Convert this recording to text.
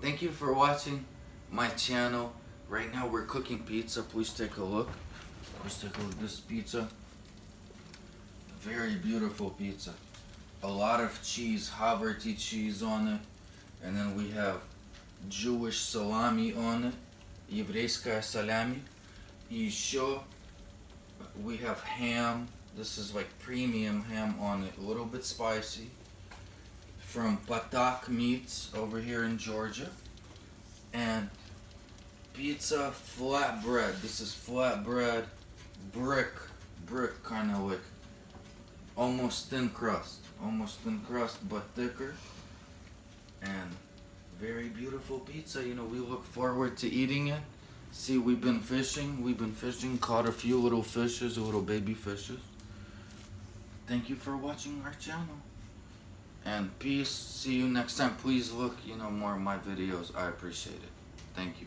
Thank you for watching my channel. Right now we're cooking pizza. Please take a look. Please take a look at this pizza. Very beautiful pizza. A lot of cheese, havarti cheese on it. And then we have Jewish salami on it. Еврейская salami. И еще we have ham. This is like premium ham on it. A little bit spicy. From Patak Meats over here in Georgia. And pizza flatbread. This is flatbread, brick kind of like almost thin crust, but thicker. And very beautiful pizza. You know, we look forward to eating it. See, we've been fishing, caught a few little fishes, little baby fishes. Thank you for watching our channel. And peace. See you next time. Please look, more of my videos. I appreciate it. Thank you.